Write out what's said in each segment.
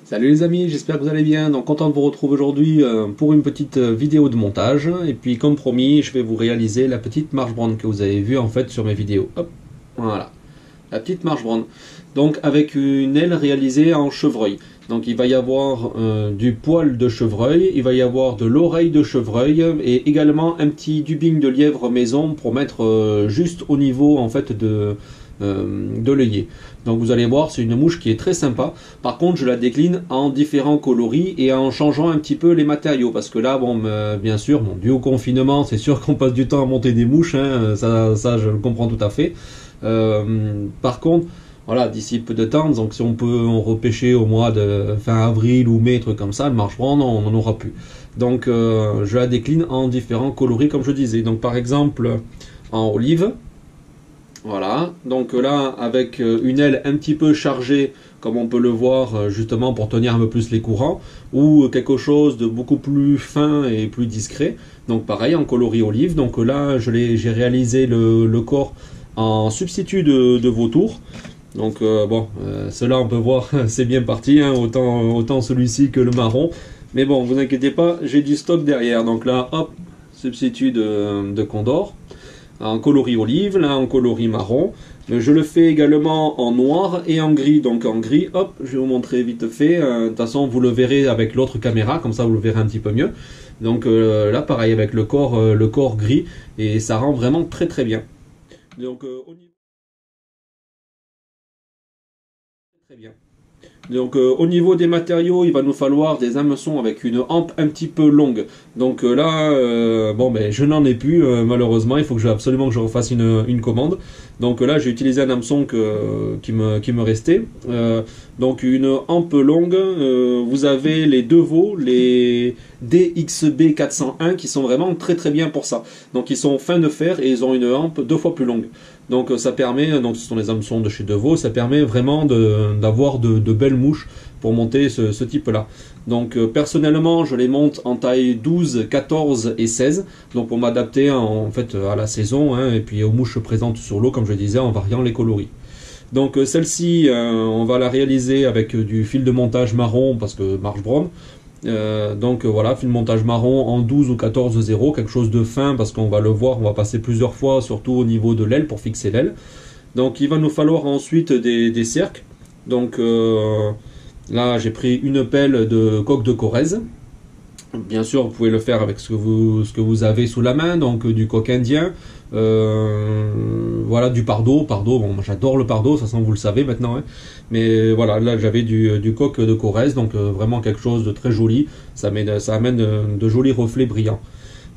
Salut les amis, j'espère que vous allez bien. Donc content de vous retrouver aujourd'hui pour une petite vidéo de montage. Et puis comme promis, je vais vous réaliser la petite marche brande que vous avez vue en fait sur mes vidéos. Hop, voilà, la petite marche brande. Donc avec une aile réalisée en chevreuil. Donc il va y avoir du poil de chevreuil, il va y avoir de l'oreille de chevreuil et également un petit dubbing de lièvre maison pour mettre juste au niveau en fait de l'œillet. Donc vous allez voir, c'est une mouche qui est très sympa. Par contre, je la décline en différents coloris et en changeant un petit peu les matériaux. Parce que là, bon, bien sûr, bon, dû au confinement, c'est sûr qu'on passe du temps à monter des mouches. Hein, ça, je le comprends tout à fait. Par contre, voilà, d'ici peu de temps, donc si on peut en repêcher au mois de fin avril ou mai, truc comme ça, le marche brande, on n'en aura plus. Donc je la décline en différents coloris, comme je disais. Donc par exemple, en olive. Voilà, donc là avec une aile un petit peu chargée, comme on peut le voir justement pour tenir un peu plus les courants, ou quelque chose de beaucoup plus fin et plus discret. Donc pareil en coloris olive. Donc là j'ai réalisé le corps en substitut de vautour. Donc bon, cela on peut voir c'est bien parti, hein, autant celui-ci que le marron. Mais bon, vous inquiétez pas, j'ai du stock derrière. Donc là, hop, substitut de condor en coloris olive, là en coloris marron. Je le fais également en noir et en gris. Donc en gris, hop, je vais vous montrer vite fait. De toute façon, vous le verrez avec l'autre caméra, comme ça vous le verrez un petit peu mieux. Donc là, pareil avec le corps gris, et ça rend vraiment très très bien. Donc au niveau très bien. Donc au niveau des matériaux, il va nous falloir des hameçons avec une hampe un petit peu longue. Donc là, bon ben je n'en ai plus malheureusement, il faut que absolument que je refasse une commande. Donc là j'ai utilisé un hameçon qui me restait. Donc une hampe longue, vous avez les deux veaux, les DXB 401 qui sont vraiment très très bien pour ça. Donc ils sont fins de fer et ils ont une hampe 2 fois plus longue. Donc ça permet, donc ce sont les hameçons de chez Devaux, ça permet vraiment d'avoir de belles mouches pour monter ce type-là. Donc personnellement, je les monte en taille 12, 14 et 16, donc pour m'adapter en fait à la saison, hein, et puis aux mouches présentes sur l'eau, comme je disais, en variant les coloris. Donc celle-ci, on va la réaliser avec du fil de montage marron, parce que marche brome. Donc voilà, fil de montage marron en 12 ou 14,0, quelque chose de fin parce qu'on va le voir, on va passer plusieurs fois, surtout au niveau de l'aile pour fixer l'aile. Donc il va nous falloir ensuite des cercles. Donc là j'ai pris une pelle de coque de Corrèze. Bien sûr, vous pouvez le faire avec ce que vous avez sous la main, donc du coq indien, voilà, du pardo. Bon, j'adore le pardo, ça vous le savez maintenant, hein. Mais voilà, là j'avais du coq de Corrèze, donc vraiment quelque chose de très joli, ça amène de jolis reflets brillants.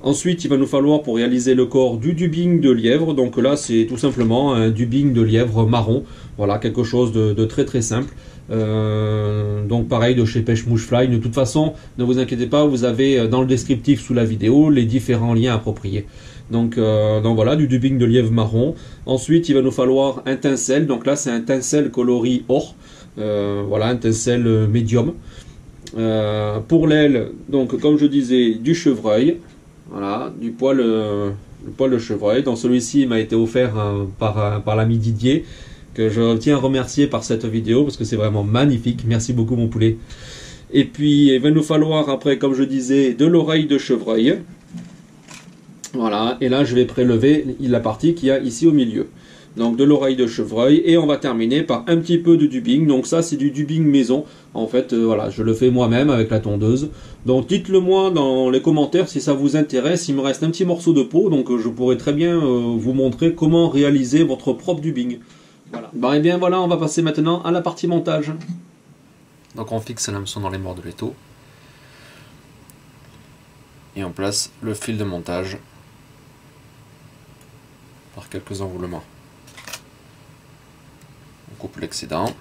Ensuite, il va nous falloir pour réaliser le corps du dubbing de lièvre. Donc là, c'est tout simplement un dubbing de lièvre marron. Voilà, quelque chose de très très simple. Donc pareil de chez Pêche Mouche Fly. De toute façon, ne vous inquiétez pas, vous avez dans le descriptif sous la vidéo les différents liens appropriés. Donc voilà, du dubbing de lièvre marron. Ensuite, il va nous falloir un tincelle. Donc là, c'est un tincelle coloris or. Voilà, un tincelle médium. Pour l'aile, donc comme je disais, du chevreuil. Voilà, du poil, le poil de chevreuil. Donc celui-ci m'a été offert par l'ami Didier, que je tiens à remercier par cette vidéo, parce que c'est vraiment magnifique. Merci beaucoup mon poulet. Et puis il va nous falloir après, comme je disais, de l'oreille de chevreuil. Voilà, et là je vais prélever la partie qu'il y a ici au milieu. Donc de l'oreille de chevreuil, et on va terminer par un petit peu de dubbing. Donc ça c'est du dubbing maison, en fait voilà, je le fais moi-même avec la tondeuse. Donc dites-le moi dans les commentaires si ça vous intéresse. Il me reste un petit morceau de peau, donc je pourrais très bien vous montrer comment réaliser votre propre dubbing. Voilà. Bon et bien voilà, on va passer maintenant à la partie montage. Donc on fixe l'hameçon dans les bords de l'étau, et on place le fil de montage par quelques enroulements. On coupe l'excédent,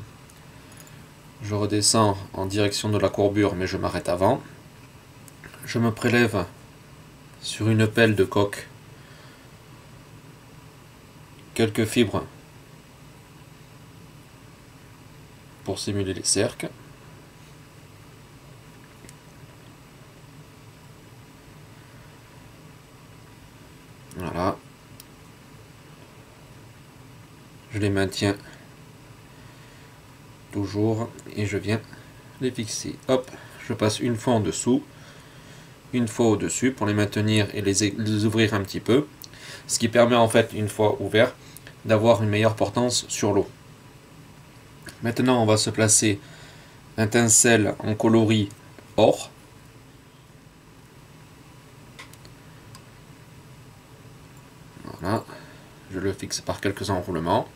je redescends en direction de la courbure mais je m'arrête avant, je me prélève sur une pelle de coque quelques fibres pour simuler les cercles. Voilà, je les maintiens toujours et je viens les fixer. Hop, je passe une fois en dessous, une fois au-dessus pour les maintenir et les ouvrir un petit peu. Ce qui permet en fait, une fois ouvert, d'avoir une meilleure portance sur l'eau. Maintenant, on va se placer un tinsel en coloris or. Voilà, je le fixe par quelques enroulements.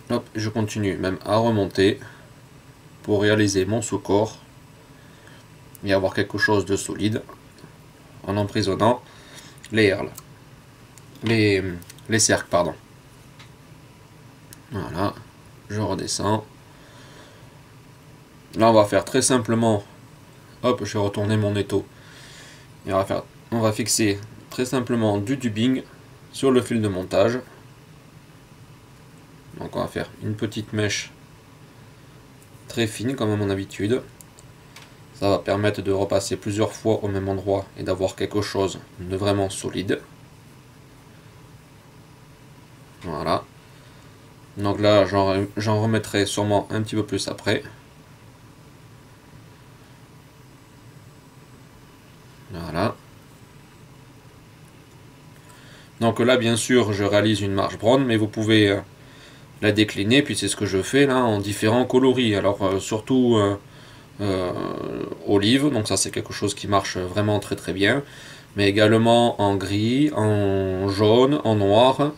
Hop, je continue même à remonter pour réaliser mon sous-corps et avoir quelque chose de solide en emprisonnant les herles, les cercles, pardon. Voilà, je redescends. Là, on va faire très simplement, hop, je vais retourner mon étau. Et on va fixer très simplement du tubing sur le fil de montage. Donc on va faire une petite mèche très fine comme à mon habitude. Ça va permettre de repasser plusieurs fois au même endroit et d'avoir quelque chose de vraiment solide. Voilà. Donc là, j'en remettrai sûrement un petit peu plus après. Voilà. Donc là, bien sûr, je réalise une marche brown, mais vous pouvez la décliner, puis c'est ce que je fais là, en différents coloris. Alors surtout olive, donc ça c'est quelque chose qui marche vraiment très très bien, mais également en gris, en jaune, en noir.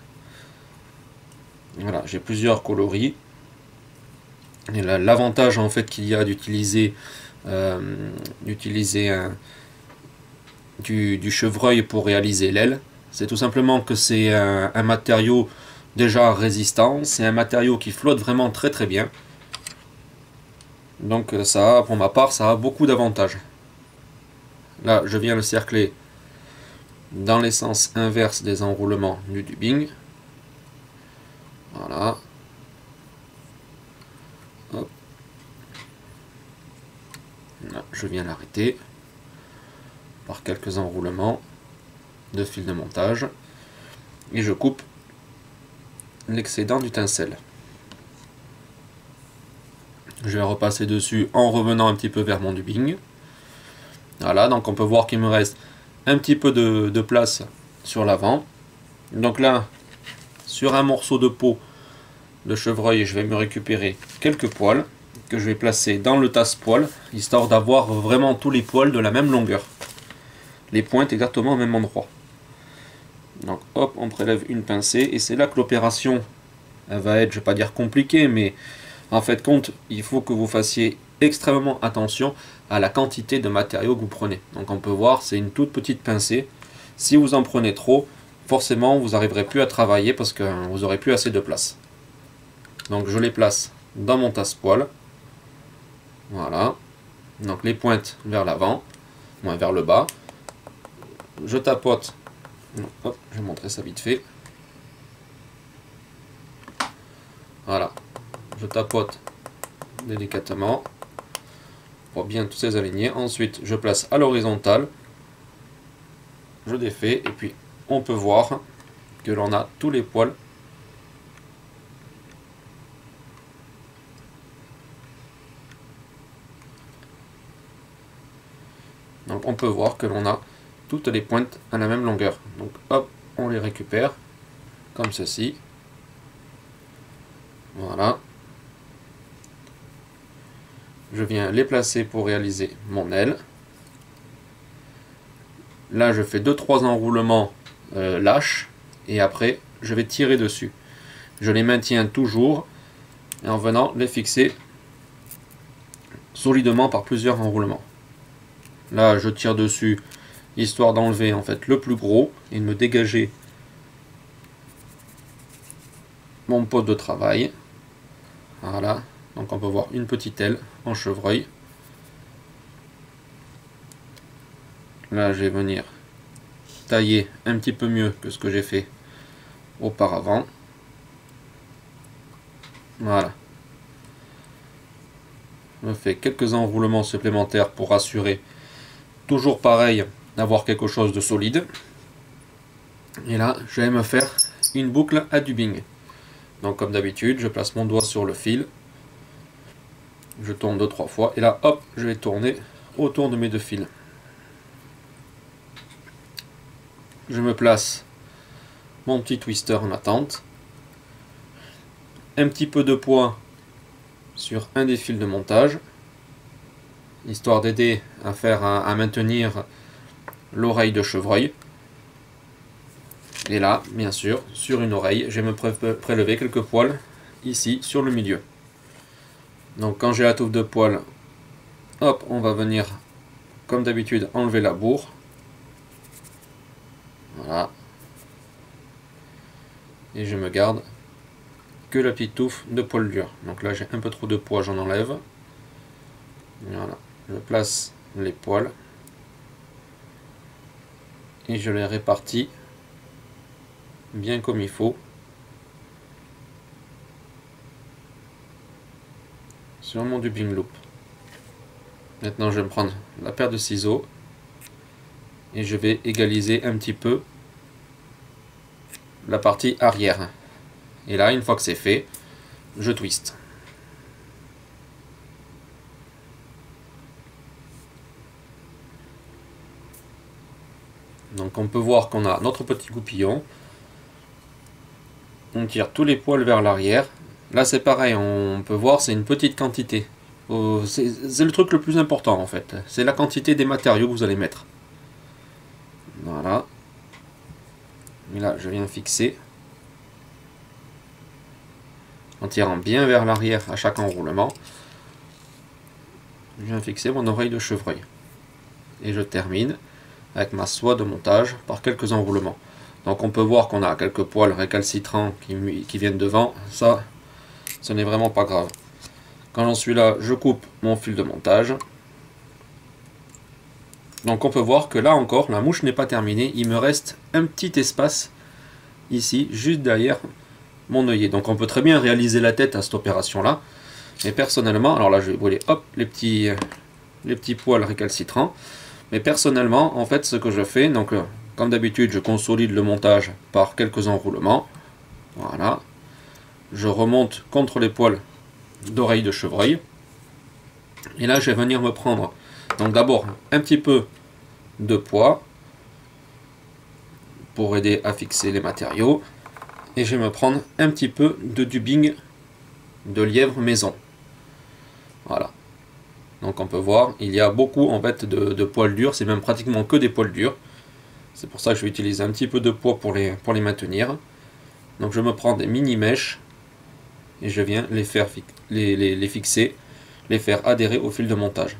Voilà, j'ai plusieurs coloris. Et l'avantage en fait qu'il y a d'utiliser du chevreuil pour réaliser l'aile, c'est tout simplement que c'est un matériau déjà résistant, c'est un matériau qui flotte vraiment très très bien. Donc ça, pour ma part, ça a beaucoup d'avantages. Là, je viens le cercler dans les sens inverses des enroulements du tubing. Voilà. Hop. Là, je viens l'arrêter par quelques enroulements de fil de montage. Et je coupe l'excédent du tinsel. Je vais repasser dessus en revenant un petit peu vers mon tubing. Voilà, donc on peut voir qu'il me reste un petit peu de place sur l'avant. Donc là, sur un morceau de peau de chevreuil, je vais me récupérer quelques poils que je vais placer dans le tasse-poils, histoire d'avoir vraiment tous les poils de la même longueur. Les pointes exactement au même endroit. Donc hop, on prélève une pincée et c'est là que l'opération va être, je ne vais pas dire compliquée, mais en fait compte, il faut que vous fassiez extrêmement attention à la quantité de matériaux que vous prenez. Donc on peut voir, c'est une toute petite pincée. Si vous en prenez trop, forcément vous n'arriverez plus à travailler parce que vous n'aurez plus assez de place. Donc je les place dans mon tasse-poils. Voilà. Donc les pointes vers l'avant, moins vers le bas. Je tapote. Hop, je vais montrer ça vite fait. Voilà. Je tapote délicatement pour bien tous les aligner. Ensuite, je place à l'horizontale. Je défais et puis on peut voir que l'on a tous les poils. Donc on peut voir que l'on a toutes les pointes à la même longueur. Donc hop, on les récupère comme ceci. Voilà. Je viens les placer pour réaliser mon aile. Là, je fais 2-3 enroulements lâches et après, je vais tirer dessus. Je les maintiens toujours en venant les fixer solidement par plusieurs enroulements. Là, je tire dessus histoire d'enlever en fait le plus gros et de me dégager mon poste de travail. Voilà, donc on peut voir une petite aile en chevreuil. Là, je vais venir tailler un petit peu mieux que ce que j'ai fait auparavant. Voilà. Je fais quelques enroulements supplémentaires pour assurer, toujours pareil, d'avoir quelque chose de solide. Et là, je vais me faire une boucle à tubing. Donc comme d'habitude, je place mon doigt sur le fil. Je tourne 2-3 fois et là hop, je vais tourner autour de mes 2 fils. Je me place mon petit twister en attente. Un petit peu de poids sur un des fils de montage, histoire d'aider à maintenir l'oreille de chevreuil. Et là, bien sûr, sur une oreille, je vais me prélever quelques poils ici sur le milieu. Donc quand j'ai la touffe de poils, hop, on va venir comme d'habitude enlever la bourre. Voilà. Et je me garde que la petite touffe de poils durs. Donc là j'ai un peu trop de poids, j'en enlève. Voilà. Je place les poils. Et je les répartis bien comme il faut sur mon dubbing loop. Maintenant je vais me prendre la paire de ciseaux et je vais égaliser un petit peu la partie arrière. Et là, une fois que c'est fait, je twiste. Donc on peut voir qu'on a notre petit goupillon. On tire tous les poils vers l'arrière. Là c'est pareil, on peut voir c'est une petite quantité. C'est le truc le plus important en fait. C'est la quantité des matériaux que vous allez mettre. Voilà. Et là je viens fixer. En tirant bien vers l'arrière à chaque enroulement. Je viens fixer mon oreille de chevreuil. Et je termine avec ma soie de montage par quelques enroulements. Donc on peut voir qu'on a quelques poils récalcitrants qui viennent devant. Ça, ce n'est vraiment pas grave. Quand j'en suis là, je coupe mon fil de montage. Donc on peut voir que là encore, la mouche n'est pas terminée. Il me reste un petit espace ici, juste derrière mon œillet. Donc on peut très bien réaliser la tête à cette opération-là. Mais personnellement, alors là je vais brûler hop, les petits poils récalcitrants. Mais personnellement, en fait, ce que je fais, donc comme d'habitude, je consolide le montage par quelques enroulements. Voilà. Je remonte contre les poils d'oreille de chevreuil. Et là, je vais venir me prendre, donc d'abord, un petit peu de poids pour aider à fixer les matériaux. Et je vais me prendre un petit peu de dubbing de lièvre maison. Voilà. Donc on peut voir, il y a beaucoup en fait de poils durs, c'est même pratiquement que des poils durs. C'est pour ça que je vais utiliser un petit peu de poids pour les maintenir. Donc je me prends des mini mèches et je viens les faire les fixer, les faire adhérer au fil de montage.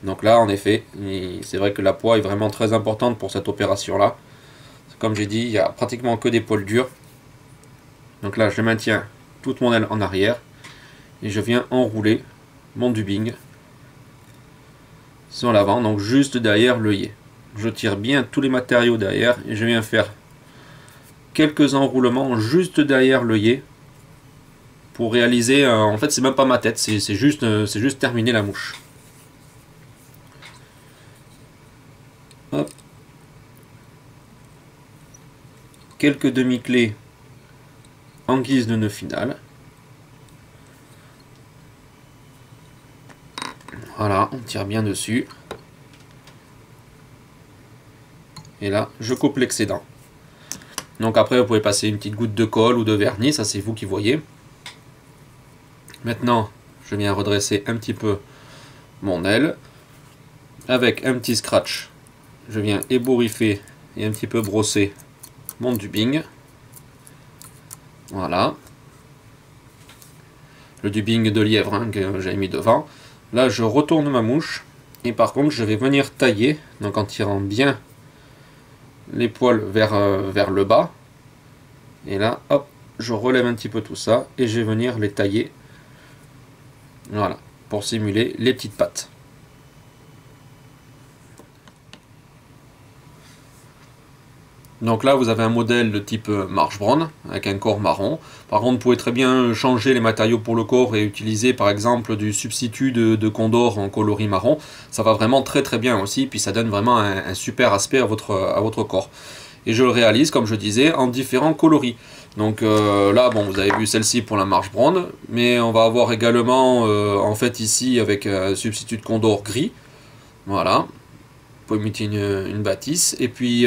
Donc là en effet, c'est vrai que la poids est vraiment très importante pour cette opération là. Comme j'ai dit, il n'y a pratiquement que des poils durs. Donc là je maintiens toute mon aile en arrière. Et je viens enrouler mon dubbing sur l'avant, donc juste derrière l'œillet. Je tire bien tous les matériaux derrière et je viens faire quelques enroulements juste derrière l'œillet pour réaliser, en fait c'est même pas ma tête, c'est juste terminer la mouche. Hop. Quelques demi-clés en guise de nœud final. Voilà, on tire bien dessus. Et là, je coupe l'excédent. Donc après, vous pouvez passer une petite goutte de colle ou de vernis, ça c'est vous qui voyez. Maintenant, je viens redresser un petit peu mon aile. Avec un petit scratch, je viens ébouriffer et un petit peu brosser mon dubbing. Voilà. Le dubbing de lièvre hein, que j'ai mis devant. Là, je retourne ma mouche et par contre, je vais venir tailler, donc en tirant bien les poils vers le bas. Et là, hop, je relève un petit peu tout ça et je vais venir les tailler, voilà, pour simuler les petites pattes. Donc là, vous avez un modèle de type Marsh Brown, avec un corps marron. Par contre, vous pouvez très bien changer les matériaux pour le corps et utiliser par exemple du substitut de Condor en coloris marron. Ça va vraiment très très bien aussi, puis ça donne vraiment un super aspect à votre corps. Et je le réalise, comme je disais, en différents coloris. Donc là, bon, vous avez vu celle-ci pour la marche brande, mais on va avoir également, en fait, ici, avec un substitut de condor gris. Voilà, pour imiter une bâtisse. Et puis,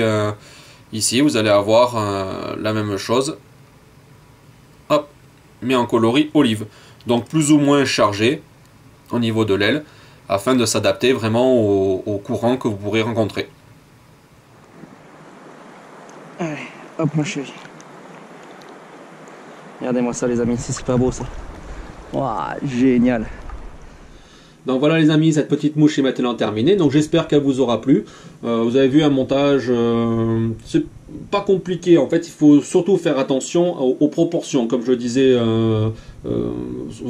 ici, vous allez avoir la même chose, hop, mais en coloris olive. Donc, plus ou moins chargé au niveau de l'aile, afin de s'adapter vraiment au courant que vous pourrez rencontrer. Allez, hop mon chéri. Regardez-moi ça les amis, c'est super beau ça. Waouh, génial. Donc voilà les amis, cette petite mouche est maintenant terminée, donc j'espère qu'elle vous aura plu. Vous avez vu un montage, c'est pas compliqué en fait, il faut surtout faire attention aux proportions, comme je disais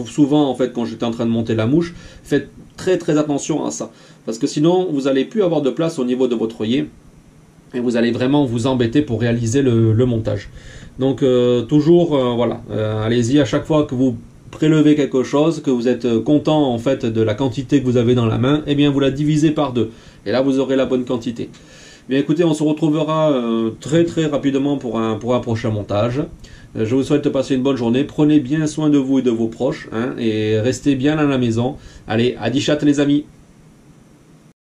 souvent en fait quand j'étais en train de monter la mouche, faites très attention à ça, parce que sinon vous n'allez plus avoir de place au niveau de votre œillet, et vous allez vraiment vous embêter pour réaliser le montage. Donc toujours, voilà, allez-y à chaque fois que vous prélevez quelque chose, que vous êtes content en fait de la quantité que vous avez dans la main, et bien vous la divisez par 2. Et là vous aurez la bonne quantité. Bien écoutez, on se retrouvera très rapidement pour un prochain montage. Je vous souhaite de passer une bonne journée. Prenez bien soin de vous et de vos proches, hein, et restez bien à la maison. Allez, à 10 chat les amis.